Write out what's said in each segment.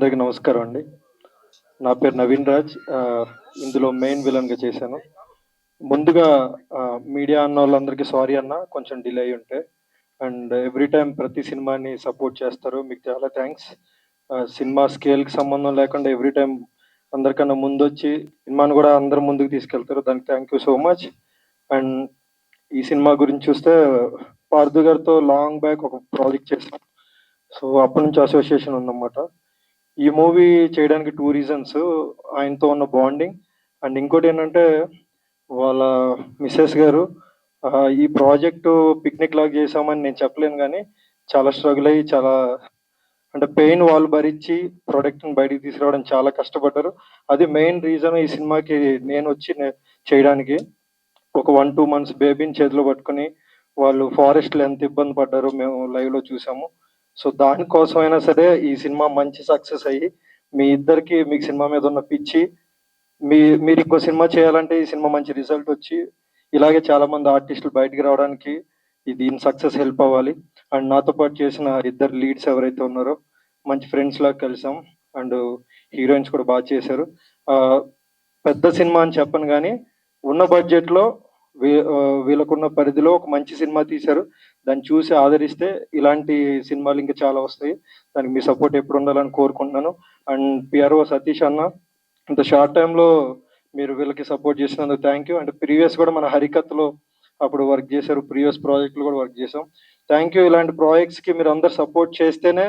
అందరికీ నమస్కారం అండి. నా పేరు నవీన్ రాజ్. ఇందులో మెయిన్ విలన్‌గా చేశాను. ముందుగా మీడియా అన్నోళ్ళందరికీ సారీ అన్న, కొంచెం డిలే అయ్యి ఉంటే. అండ్ ఎవ్రీ టైమ్ ప్రతి సినిమాని సపోర్ట్ చేస్తారు. మీకు చాలా థాంక్స్. సినిమా స్కేల్‌కి సంబంధం లేకుండా ఎవ్రీ టైమ్ అందరికన్నా ముందొచ్చి సినిమాని గూడా అందరి ముందుకు తీసుకెళ్తారు. దానికి thank you so much. And ఈ సినిమా గురించి చూస్తే పార్థు గారితో లాంగ్ బ్యాక్ ఒక ప్రాజెక్ట్ చేశాం. సో, అప్పటి నుంచి అసోసియేషన్ ఉందన్నమాట. ఈ మూవీ చేయడానికి 2 రీజన్స్. ఆయనతో ఉన్న బాండింగ్ అండ్ ఇంకోటేంటంటే, వాళ్ళ మిసెస్ గారు ఈ ప్రాజెక్టు పిక్నిక్ లాగా చేశామని నేను చెప్పలేను గానీ, చాలా స్ట్రగుల్ అయ్యి, చాలా అంటే పెయిన్ వాళ్ళు భరించి ప్రొడక్ట్‌ని బయటికి తీసుకురావడానికి చాలా కష్టపడ్డారు. అది మెయిన్ రీజన్ ఈ సినిమాకి నేనొచ్చి చేయడానికి. ఒక 1, 2 మంత్స్ బేబీని చేతిలో పట్టుకొని, వాళ్ళు ఫారెస్ట్‌లో ఎంత ఇబ్బంది పడ్డారో మేము లైవ్‌లో చూసాము. సో, దానికోసమైనా సరే ఈ సినిమా మంచి సక్సెస్ అయ్యి, మీ ఇద్దరికీ మీకు సినిమా మీద ఉన్న పిచ్చి, మీ మీరింకో సినిమా చేయాలంటే ఈ సినిమా మంచి రిజల్ట్ వచ్చి, ఇలాగే చాలామంది ఆర్టిస్టులు బయటికి రావడానికి దీని సక్సెస్ హెల్ప్ అవ్వాలి. అండ్ నాతో పాటు చేసిన ఇద్దరు లీడ్స్ ఎవరైతే ఉన్నారో, మంచి ఫ్రెండ్స్‌లాగా కలిసాం. అండ్ హీరోయిన్స్ కూడా చేశారు. పెద్ద సినిమా అని చెప్పను గానీ, ఉన్న బడ్జెట్‌లో వీళ్ళకున్న పరిధిలో ఒక మంచి సినిమా తీశారు. దాన్ని చూసి ఆదరిస్తే ఇలాంటి సినిమాలు ఇంకా చాలా వస్తాయి. దానికి మీ సపోర్ట్ ఎప్పుడు ఉండాలని కోరుకుంటున్నాను. అండ్ పిఆర్ఓ సతీష్ అన్న, ఇంత షార్ట్ టైమ్‌లో మీరు వీళ్ళకి సపోర్ట్ చేసినందుకు థ్యాంక్ యూ. అండ్ ప్రీవియస్ కూడా మన హరికథలో అప్పుడు వర్క్ చేశారు. ప్రీవియస్ ప్రాజెక్ట్‌లో కూడా వర్క్ చేసాం. Thank you. ఇలాంటి ప్రాజెక్ట్స్‌కి మీరందరూ సపోర్ట్ చేస్తేనే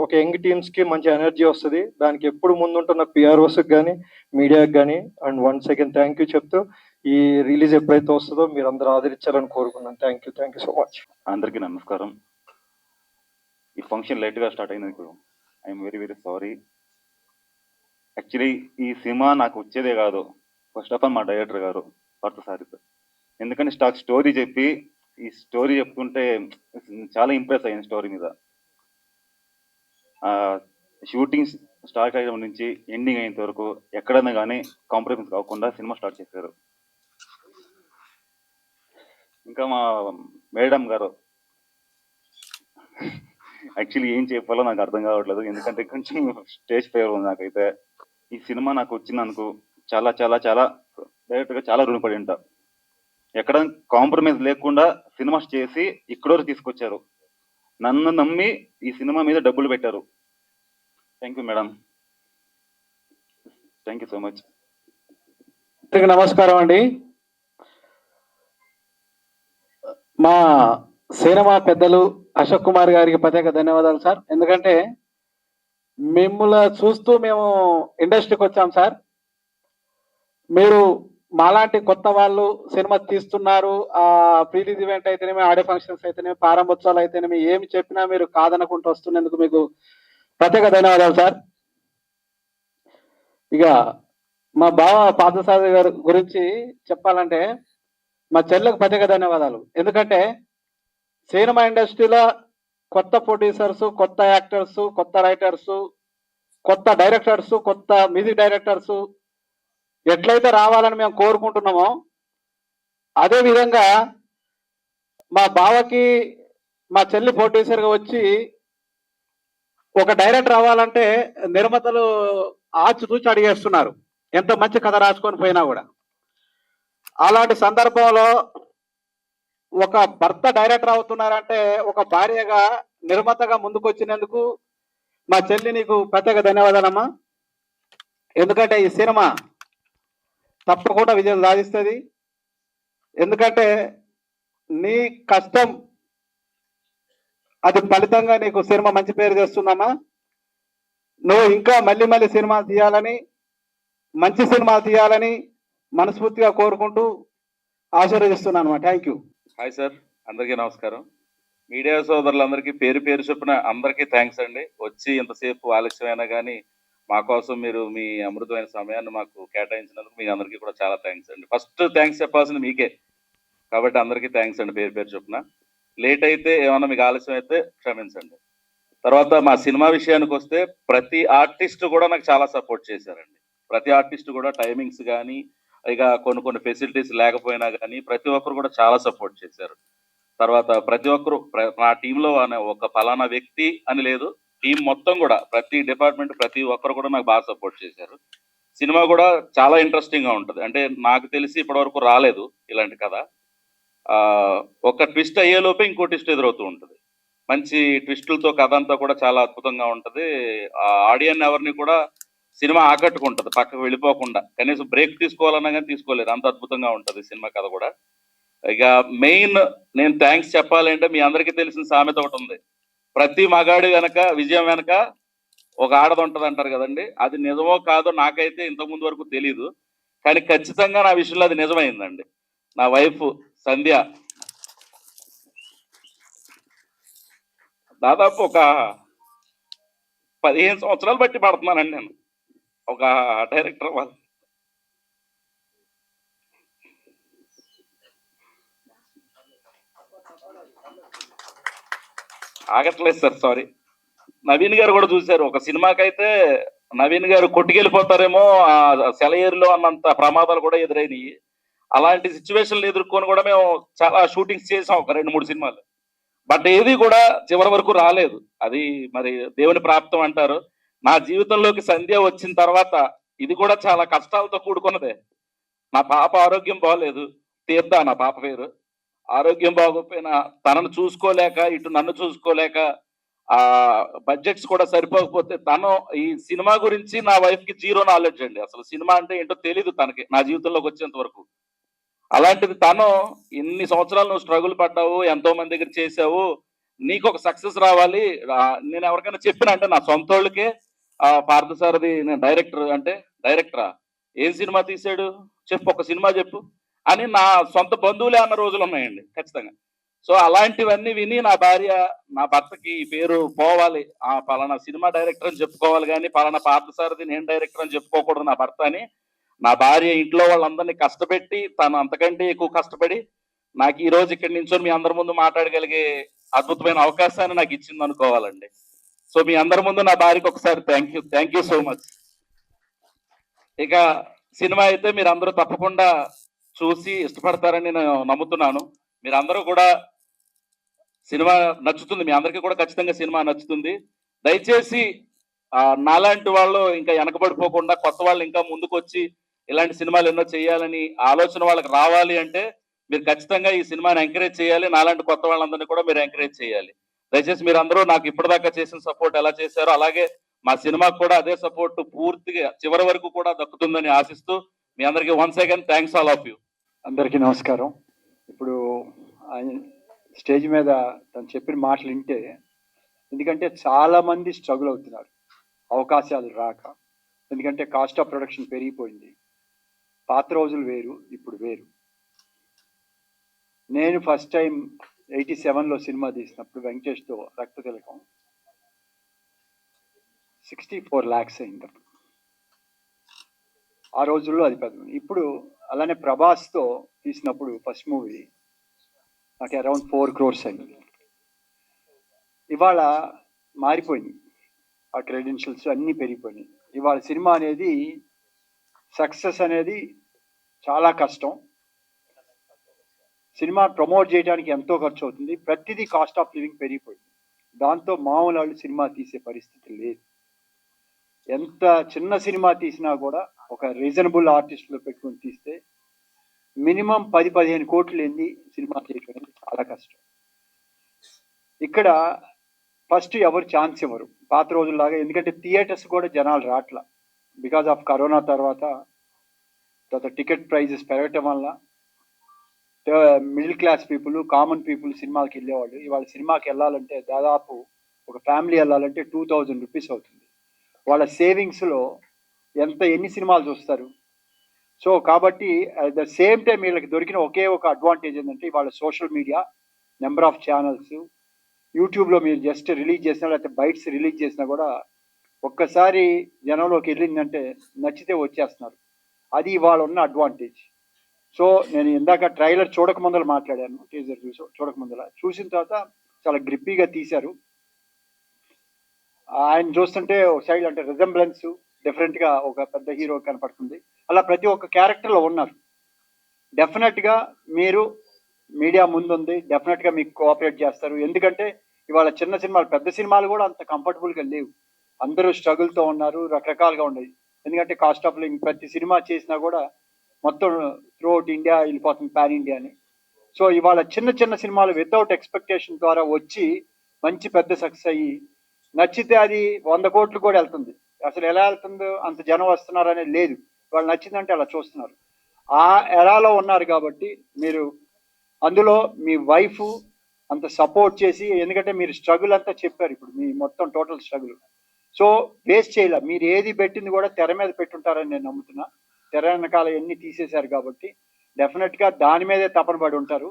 ఒక యంగ్ టీమ్స్‌కి మంచి ఎనర్జీ వస్తది. దానికి ఎప్పుడు ముందుంటున్న పిఆర్ఓస్‌కి గానీ, మీడియాకి గానీ and once again thank you చెప్తూ, ఈ రిలీజ్ ఎప్పుడైతే వస్తదో మీరందరూ ఆదరించాలని కోరుకున్నాను. Thank you so much. అందరికీ నమస్కారం. ఈ ఫంక్షన్ లేట్గా స్టార్ట్ అయినందుకు I'm very very sorry. Actually ఈ సినిమా నాకు వచ్చేదే కాదు. ఫస్ట్ ఆఫ్ ఆల్ మా డైరెక్టర్ గారు పార్థసారథి సార్. ఎందుకంటే స్టోరీ చెప్పి ఈ స్టోరీ చెప్తుంటే చాలా ఇంప్రెస్ అయ్యాను స్టోరీ మీద. షూటింగ్ స్టార్ట్ అయ్యడం నుంచి ఎండింగ్ అయ్యేంత వరకు ఎక్కడైనా కానీ కాంప్రమైజ్ కాకుండా సినిమా స్టార్ట్ చేశారు. ఇంకా మా మేడం గారు యాక్చువల్లీ ఏం చెప్పాలో నాకు అర్థం కావట్లేదు. ఎందుకంటే కొంచెం స్టేజ్ ఫేవర్ ఉంది నాకైతే. ఈ సినిమా నాకు వచ్చినందుకు చాలా చాలా చాలా డైరెక్ట్గా చాలా రుణపడి ఉంటా. ఎక్కడ కాంప్రమైజ్ లేకుండా సినిమా చేసి ఇక్కడ తీసుకొచ్చారు. నన్ను నమ్మి ఈ సినిమా మీద డబ్బులు పెట్టారు. Thank you madam. Thank you so much. నమస్కారం అండి. మా సినిమా పెద్దలు అశోక్ కుమార్ గారికి ప్రత్యేక ధన్యవాదాలు సార్. ఎందుకంటే మిమ్మల్ని చూస్తూ మేము ఇండస్ట్రీకి వచ్చాం సార్. మీరు మాలాంటి కొత్త వాళ్ళు సినిమా తీస్తున్నారు, ప్రీ రిలీజ్ ఈవెంట్ అయితేనేమి, ఆడియో ఫంక్షన్స్ అయితేనేమి, ప్రారంభోత్సవాలు అయితేనేమి, ఏమి చెప్పినా మీరు కాదనుకుంటూ వస్తున్నందుకు మీకు ప్రత్యేక ధన్యవాదాలు సార్. ఇక మా బావ పార్థసారథి గారి గురించి చెప్పాలంటే, మా చెల్లెకు ప్రత్యేక ధన్యవాదాలు. ఎందుకంటే సినిమా ఇండస్ట్రీలో కొత్త ప్రొడ్యూసర్స్, కొత్త యాక్టర్స్, కొత్త రైటర్స్, కొత్త డైరెక్టర్స్, కొత్త మ్యూజిక్ డైరెక్టర్స్ ఎట్లయితే రావాలని మేము కోరుకుంటున్నామో, అదే విధంగా మా బావకి మా చెల్లి ప్రొడ్యూసర్గా వచ్చి ఒక డైరెక్టర్ అవ్వాలంటే నిర్మాతలు ఆచితూచి అడిగేస్తున్నారు, ఎంత మంచి కథ రాసుకొని పోయినా కూడా. అలాంటి సందర్భంలో ఒక భర్త డైరెక్టర్ అవుతున్నారంటే ఒక భార్యగా నిర్మాతగా ముందుకు వచ్చినందుకు మా చెల్లి నీకు ప్రత్యేక ధన్యవాదాలమ్మా. ఎందుకంటే ఈ సినిమా తప్పకుండా విజయం సాధిస్తుంది. ఎందుకంటే నీ కష్టం అది ఫలితంగా నీకు సినిమా మంచి పేరు తెస్తుందమ్మా. నువ్వు ఇంకా మళ్ళీ మళ్ళీ సినిమాలు తీయాలని, మంచి సినిమాలు తీయాలని మనస్ఫూర్తిగా కోరుకుంటూ ఆశీర్వదిస్తున్నాను. Thank you. హాయ్ సార్, అందరికీ నమస్కారం. మీడియా సోదరులందరికీ పేరు పేరు చొప్పున అందరికీ థ్యాంక్స్ అండి. వచ్చి ఎంతసేపు ఆలస్యమైనా కానీ మా కోసం మీరు మీ అమృతమైన సమయాన్ని మాకు కేటాయించినందుకు మీ అందరికీ కూడా చాలా థ్యాంక్స్ అండి. ఫస్ట్ థ్యాంక్స్ చెప్పాల్సింది మీకే, కాబట్టి అందరికీ థ్యాంక్స్ అండి పేరు పేరు చొప్పున. లేట్ అయితే ఏమన్నా మీకు ఆలస్యం అయితే క్షమించండి. తర్వాత మా సినిమా విషయానికి వస్తే ప్రతి ఆర్టిస్ట్ కూడా నాకు చాలా సపోర్ట్ చేశారండి. ప్రతి ఆర్టిస్ట్ కూడా టైమింగ్స్ కానీ, ఇక కొన్ని ఫెసిలిటీస్ లేకపోయినా కానీ ప్రతి ఒక్కరు కూడా చాలా సపోర్ట్ చేశారు. తర్వాత ప్రతి ఒక్కరు నా టీంలో ఒక ఫలానా వ్యక్తి అని లేదు, టీం మొత్తం కూడా ప్రతి డిపార్ట్మెంట్ ప్రతి ఒక్కరు కూడా నాకు బాగా సపోర్ట్ చేశారు. సినిమా కూడా చాలా ఇంట్రెస్టింగ్గా ఉంటుంది. అంటే నాకు తెలిసి ఇప్పటివరకు రాలేదు ఇలాంటి కథ. ఒక ట్విస్ట్ అయ్యేలోపే ఇంకో ట్విస్ట్ ఎదురవుతూ ఉంటుంది. మంచి ట్విస్టులతో కథ అంతా కూడా చాలా అద్భుతంగా ఉంటుంది. ఆడియన్ ఎవరిని కూడా సినిమా ఆకట్టుకుంటుంది పక్కకు వెళ్ళిపోకుండా. కనీసం బ్రేక్ తీసుకోవాలన్నా కానీ తీసుకోలేరు, అంత అద్భుతంగా ఉంటుంది సినిమా కథ కూడా. ఇక మెయిన్ నేను థ్యాంక్స్ చెప్పాలంటే మీ అందరికీ తెలిసిన సామెత ఒకటి ఉంది, ప్రతి మగాడి వెనక విజయం వెనక ఒక ఆడది ఉంటుంది అంటారు కదండి. అది నిజమో కాదో నాకైతే ఇంతకుముందు వరకు తెలీదు, కానీ ఖచ్చితంగా నా విషయంలో అది నిజమైందండి. నా వైఫ్ సంధ్య దాదాపు ఒక 15 సంవత్సరాలు బట్టి పడుతున్నానండి నేను ఒక డైరెక్టర్ వాళ్ళు. ఆగట్లేదు సార్, సారీ. నవీన్ గారు కూడా చూశారు, ఒక సినిమాకైతే నవీన్ గారు కొట్టుకెళ్ళిపోతారేమో సెలయేరులో అన్నంత ప్రమాదాలు కూడా ఎదురైనవి. అలాంటి సిచ్యువేషన్లు ఎదుర్కొని కూడా మేము చాలా షూటింగ్స్ చేసాం, ఒక 2-3 సినిమాలు. బట్ ఏది కూడా చివరి వరకు రాలేదు. అది మరి దేవుని ప్రాప్తం అంటారు. నా జీవితంలోకి సంధ్య వచ్చిన తర్వాత ఇది కూడా చాలా కష్టాలతో కూడుకున్నదే. నా పాప ఆరోగ్యం బాగోలేదు, తీర్థ నా పాప పేరు. ఆరోగ్యం బాగోకపోయినా తనను చూసుకోలేక ఇటు నన్ను చూసుకోలేక బడ్జెట్స్ కూడా సరిపోకపోతే తను ఈ సినిమా గురించి నా వైఫ్ కి జీరో నాలెడ్జ్ అండి. అసలు సినిమా అంటే ఏంటో తెలీదు తనకి నా జీవితంలోకి వచ్చేంత వరకు. అలాంటిది తను ఇన్ని సంవత్సరాలు నువ్వు స్ట్రగుల్ పడ్డావు, ఎంతో మంది దగ్గర చేసావు, నీకు ఒక సక్సెస్ రావాలి. నేను ఎవరికైనా చెప్పిన అంటే నా సొంత వాళ్ళకే పార్థసారథి నేను డైరెక్టర్ అంటే, డైరెక్టరా ఏం సినిమా తీసాడు చెప్పు, ఒక సినిమా చెప్పు అని నా సొంత బంధువులే అన్న రోజులు ఉన్నాయండి ఖచ్చితంగా. సో అలాంటివన్నీ విని నా భార్య నా భర్తకి ఈ పేరు పోవాలి, పలానా సినిమా డైరెక్టర్ అని చెప్పుకోవాలి, కానీ పలానా పార్థసారథి నేను డైరెక్టర్ అని చెప్పుకోకూడదు నా భర్త అని నా భార్య ఇంట్లో వాళ్ళందరినీ కష్టపెట్టి తను అంతకంటే ఎక్కువ కష్టపడి నాకు ఈ రోజు ఇక్కడి నుంచో మీ అందరి ముందు మాట్లాడగలిగే అద్భుతమైన అవకాశాన్ని నాకు ఇచ్చింది అనుకోవాలండి. సో మీ అందరి ముందు నా భార్యకి ఒకసారి థ్యాంక్ యూ సో మచ్. ఇక సినిమా అయితే మీరు అందరూ తప్పకుండా చూసి ఇష్టపడతారని నేను నమ్ముతున్నాను. మీరందరూ కూడా సినిమా నచ్చుతుంది, మీ అందరికీ కూడా ఖచ్చితంగా సినిమా నచ్చుతుంది. దయచేసి నాలాంటి వాళ్ళు ఇంకా వెనకబడిపోకుండా కొత్త వాళ్ళు ఇంకా ముందుకు వచ్చి ఇలాంటి సినిమాలు ఎన్నో చేయాలని ఆలోచన వాళ్ళకి రావాలి అంటే మీరు ఖచ్చితంగా ఈ సినిమాని ఎంకరేజ్ చేయాలి. నాలాంటి కొత్త వాళ్ళందరినీ కూడా మీరు ఎంకరేజ్ చేయాలి. దయచేసి మీరు అందరూ నాకు ఇప్పటిదాకా చేసిన సపోర్ట్ ఎలా చేశారో అలాగే మా సినిమాకు కూడా అదే సపోర్ట్ పూర్తిగా చివరి వరకు కూడా దక్కుతుందని ఆశిస్తూ మీ అందరికీ once again thanks all of you. అందరికీ నమస్కారం. ఇప్పుడు స్టేజ్ మీద తను చెప్పిన మాటలు వింటే, ఎందుకంటే చాలామంది స్ట్రగుల్ అవుతున్నారు అవకాశాలు రాక. ఎందుకంటే కాస్ట్ ఆఫ్ ప్రొడక్షన్ పెరిగిపోయింది. పాత రోజులు వేరు, ఇప్పుడు వేరు. నేను ఫస్ట్ టైం 87లో సినిమా తీసినప్పుడు వెంకటేష్తో రక్త తిలకం 64 lakhs అయింది. ఆ రోజుల్లో అది పెద్ద. ఇప్పుడు అలానే ప్రభాస్తో తీసినప్పుడు ఫస్ట్ మూవీ నాకు అరౌండ్ 4 crores అయింది. ఇవాళ మారిపోయింది, ఆ క్రెడెన్షియల్స్ అన్నీ పెరిగిపోయినాయి. ఇవాళ సినిమా అనేది సక్సెస్ అనేది చాలా కష్టం. సినిమా ప్రమోట్ చేయడానికి ఎంతో ఖర్చు అవుతుంది. ప్రతిదీ కాస్ట్ ఆఫ్ లివింగ్ పెరిగిపోయింది. దాంతో మామూలు వాళ్ళు సినిమా తీసే పరిస్థితి లేదు. ఎంత చిన్న సినిమా తీసినా కూడా ఒక రీజనబుల్ ఆర్టిస్టులు పెట్టుకొని తీస్తే మినిమం 10-15 కోట్లు లేని సినిమా చేయడం అనేది చాలా కష్టం. ఇక్కడ ఫస్ట్ ఎవరు ఛాన్స్ ఇవ్వరు పాత రోజుల్లాగా. ఎందుకంటే థియేటర్స్ కూడా జనాలు రాట్లా, బికాజ్ ఆఫ్ కరోనా తర్వాత టికెట్ ప్రైజెస్ పెరగటం వల్ల middle class people, common people సినిమాకి వెళ్ళేవాళ్ళు. ఇవాళ సినిమాకి వెళ్ళాలంటే దాదాపు ఒక ఫ్యామిలీ వెళ్ళాలంటే 2000 రూపీస్ అవుతుంది. వాళ్ళ సేవింగ్స్లో ఎన్ని సినిమాలు చూస్తారు? సో కాబట్టి అట్ ద సేమ్ టైం వీళ్ళకి దొరికిన ఒకే ఒక అడ్వాంటేజ్ ఏంటంటే ఇవాళ social media, number of channels, యూట్యూబ్లో మీరు జస్ట్ రిలీజ్ చేసినా లేకపోతే బైట్స్ రిలీజ్ చేసినా కూడా ఒక్కసారి జనంలోకి వెళ్ళిందంటే నచ్చితే వచ్చేస్తున్నారు. అది ఇవాళ ఉన్న అడ్వాంటేజ్. సో నేను ఇందాక ట్రైలర్ చూడకముందల మాట్లాడాను, టీజర్ చూడకముందల చూసిన తర్వాత చాలా గ్రిప్పీగా తీశారు. ఆయన చూస్తుంటే ఒక సైడ్ అంటే రిజంబ్లెన్స్ డిఫరెంట్గా ఒక పెద్ద హీరో కనపడుతుంది. అలా ప్రతి ఒక్క క్యారెక్టర్లో ఉన్నారు. డెఫినెట్గా మీరు మీడియా ముందుంది, డెఫినెట్గా మీకు కోఆపరేట్ చేస్తారు. ఎందుకంటే ఇవాళ చిన్న సినిమాలు, పెద్ద సినిమాలు కూడా అంత కంఫర్టబుల్గా లేవు. అందరూ స్ట్రగుల్తో ఉన్నారు, రకరకాలుగా ఉన్నాయి. ఎందుకంటే కాస్ట్ ఆఫ్ లివింగ్, ప్రతి సినిమా చేసినా కూడా మొత్తం త్రూఅవుట్ ఇండియా వెళ్ళిపోతుంది, పాన్ ఇండియా అని. సో ఇవాళ చిన్న చిన్న సినిమాలు వితౌట్ ఎక్స్పెక్టేషన్ ద్వారా వచ్చి మంచి పెద్ద సక్సెస్ అయ్యి నచ్చితే అది 100 కోట్లు కూడా వెళ్తుంది. అసలు ఎలా వెళ్తుందో అంత జనం వస్తున్నారు అనేది లేదు. వాళ్ళు నచ్చిందంటే అలా చూస్తున్నారు. ఆ ఎరాలో ఉన్నారు కాబట్టి మీరు అందులో మీ వైఫ్ అంత సపోర్ట్ చేసి, ఎందుకంటే మీరు స్ట్రగుల్ అంతా చెప్పారు ఇప్పుడు, మీ మొత్తం టోటల్ స్ట్రగుల్. సో వేస్ట్ చేయలే, మీరు ఏది పెట్టింది కూడా తెర మీద పెట్టుంటారని నేను నమ్ముతున్నా. తెర వెనకాల ఎన్ని తీసేశారు కాబట్టి డెఫినెట్గా దాని మీదే తపన పడి ఉంటారు.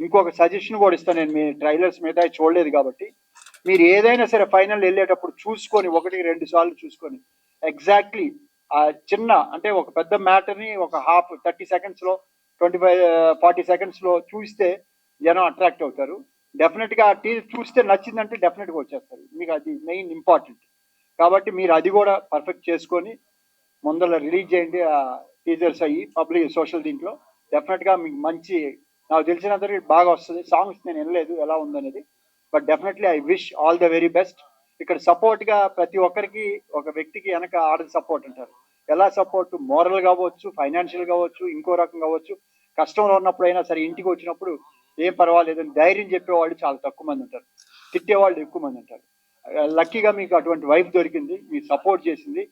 ఇంకొక సజెషన్ కూడా ఇస్తాను నేను, మీ ట్రైలర్స్ మీద చూడలేదు కాబట్టి మీరు ఏదైనా సరే ఫైనల్ వెళ్ళేటప్పుడు చూసుకొని 1-2 సార్లు చూసుకొని ఎగ్జాక్ట్లీ ఆ చిన్న అంటే ఒక పెద్ద మ్యాటర్ని ఒక 30 సెకండ్స్లో 25-40 సెకండ్స్లో చూస్తే జనం అట్రాక్ట్ అవుతారు. డెఫినెట్గా ఆ చూస్తే నచ్చిందంటే డెఫినెట్గా వచ్చేస్తారు. మీకు అది మెయిన్ ఇంపార్టెంట్ కాబట్టి మీరు అది కూడా పర్ఫెక్ట్ చేసుకొని ముందర రిలీజ్ చేయండి. ఆ టీజర్స్ అయ్యి పబ్లిక్ సోషల్ దీంట్లో డెఫినెట్గా మీకు మంచి, నాకు తెలిసినంతవరకు బాగా వస్తుంది. సాంగ్స్ నేను వినలేదు ఎలా ఉందనేది, but definitely I wish all the very best. ఇక్కడ సపోర్ట్గా ప్రతి ఒక్కరికి ఒక వ్యక్తికి వెనక ఆడది సపోర్ట్ అంటారు. ఎలా సపోర్ట్, మోరల్ కావచ్చు, ఫైనాన్షియల్ కావచ్చు, ఇంకో రకం కావచ్చు. కష్టంలో ఉన్నప్పుడైనా సరే ఇంటికి వచ్చినప్పుడు ఏం పర్వాలేదని ధైర్యం చెప్పేవాళ్ళు చాలా తక్కువ మంది ఉంటారు, తిట్టేవాళ్ళు ఎక్కువ మంది ఉంటారు. లక్కీగా మీకు అటువంటి వైఫ్ దొరికింది, మీరు సపోర్ట్ చేసింది.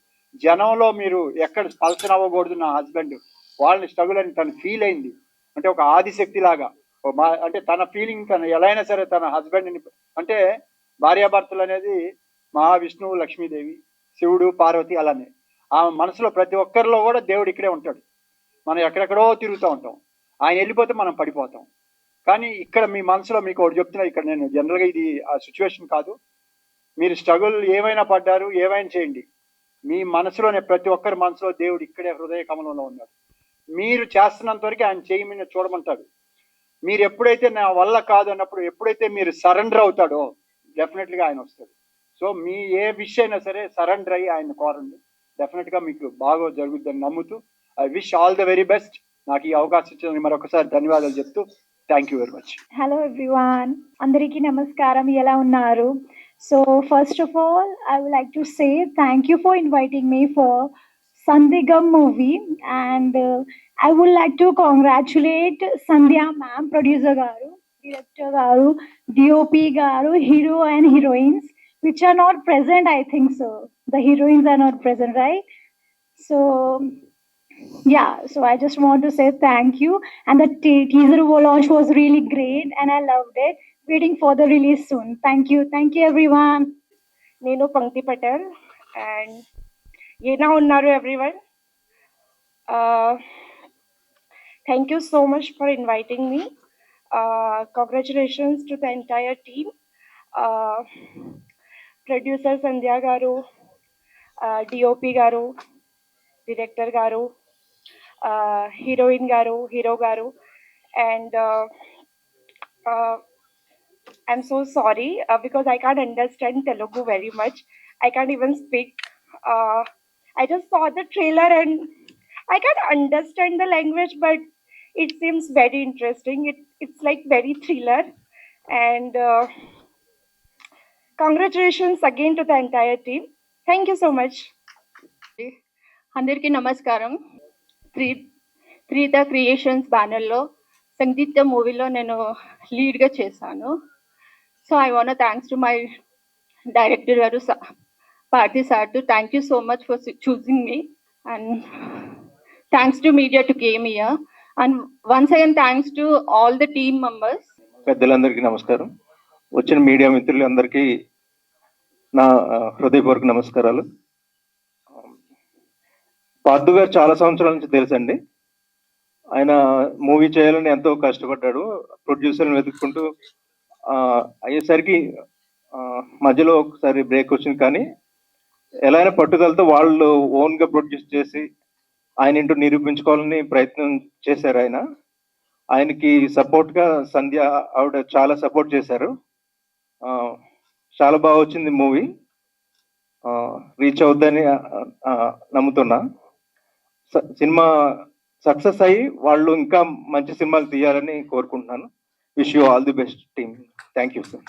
జనంలో మీరు ఎక్కడ పల్సన్ అవ్వకూడదు, నా హస్బెండ్ వాళ్ళని స్ట్రగుల్ అని తను ఫీల్ అయింది. అంటే ఒక ఆదిశక్తి లాగా, అంటే తన ఫీలింగ్ తను ఎలా అయినా సరే తన హస్బెండ్ని, అంటే భార్యాభర్తలు అనేది మహావిష్ణువు, లక్ష్మీదేవి, శివుడు, పార్వతి అలానే ఆ మనసులో ప్రతి ఒక్కరిలో కూడా దేవుడు ఇక్కడే ఉంటాడు. మనం ఎక్కడెక్కడో తిరుగుతూ ఉంటాం, ఆయన వెళ్ళిపోతే మనం పడిపోతాం. కానీ ఇక్కడ మీ మనసులో మీకు ఒకటి చెప్తున్నా, ఇక్కడ నేను జనరల్గా ఇది ఆ సిచ్యువేషన్ కాదు, మీరు స్ట్రగుల్ ఏమైనా పడ్డారు, ఏమైనా చేయండి, మీ మనసులోనే ప్రతి ఒక్కరి మనసులో దేవుడు ఇక్కడే హృదయ కమలంలో ఉన్నాడు. మీరు చేస్తున్నంత వరకు ఆయన చేయి మీద చూడమంటాడు. మీరు ఎప్పుడైతే నా వల్ల కాదు అన్నప్పుడు, ఎప్పుడైతే మీరు సరెండర్ అవుతాడో డెఫినెట్గా ఆయన వస్తాడు. సో మీ ఏ విషయం అయినా సరే సరెండర్ అయ్యి ఆయన కోరండి, డెఫినెట్గా మీకు బాగా జరుగుతుందని నమ్ముతూ I wish all the very best. నాకు ఈ అవకాశం ఇచ్చినందుకు మరొకసారి ధన్యవాదాలు చెప్తూ thank you very much. Hello everyone, అందరికీ నమస్కారం. ఎలా ఉన్నారు? So first of all I would like to say thank you for inviting me for Sandigam movie, and I would like to congratulate Sandhya ma'am, producer garu, director garu, DOP garu, hero and heroines which are not present. I think so the heroines are not present, right? So yeah, so I just want to say thank you, and the teaser launch was really great and I loved it. Waiting for the release soon. Thank you everyone. నేను పంక్తి Patel, and ఎలా ఉన్నారు everyone? Thank you so much for inviting me. Congratulations to the entire team, producer Sandhya garu, DOP garu, director garu, heroine garu, hero garu, and I'm so sorry because I can't understand Telugu very much. I can't even speak. I just saw the trailer and I can't understand the language, but it seems very interesting. It's like very thriller, and congratulations again to the entire team. Thank you so much. అందరికీ నమస్కారం. త్రీత creations బ్యానర్లో సంగీత మూవీలో నేను లీడ్గా చేశాను. So I want thanks to my director garu Parthi sir to thank you so much for choosing me, and thanks to media to came here, and once again thanks to all the team members. పెద్దలందరికీ నమస్కారం. వచ్చిన media మిత్రులందరికీ నా హృదయపూర్వక నమస్కారాలు. పార్థు గారు చాలా సంవత్సరాల నుంచి తెలుసండి. ఆయన మూవీ చేయాలని ఎంతో కష్టపడ్డాడు, ప్రొడ్యూసర్ని వెతుక్కుంటూ. అయ్యేసరికి మధ్యలో ఒకసారి బ్రేక్ వచ్చింది, కానీ ఎలా అయినా పట్టుదలతో వాళ్ళు ఓన్గా ప్రొడ్యూస్ చేసి ఆయన ఇంటూ నిరూపించుకోవాలని ప్రయత్నం చేశారు. ఆయనకి సపోర్ట్గా సంధ్య ఆవిడ చాలా సపోర్ట్ చేశారు. చాలా బాగా వచ్చింది మూవీ, రీచ్ అవుద్దని నమ్ముతున్నా. సినిమా సక్సెస్ అయ్యి వాళ్ళు ఇంకా మంచి సినిమాలు తీయాలని కోరుకుంటున్నాను. Wish you all the best team. Thank you sir.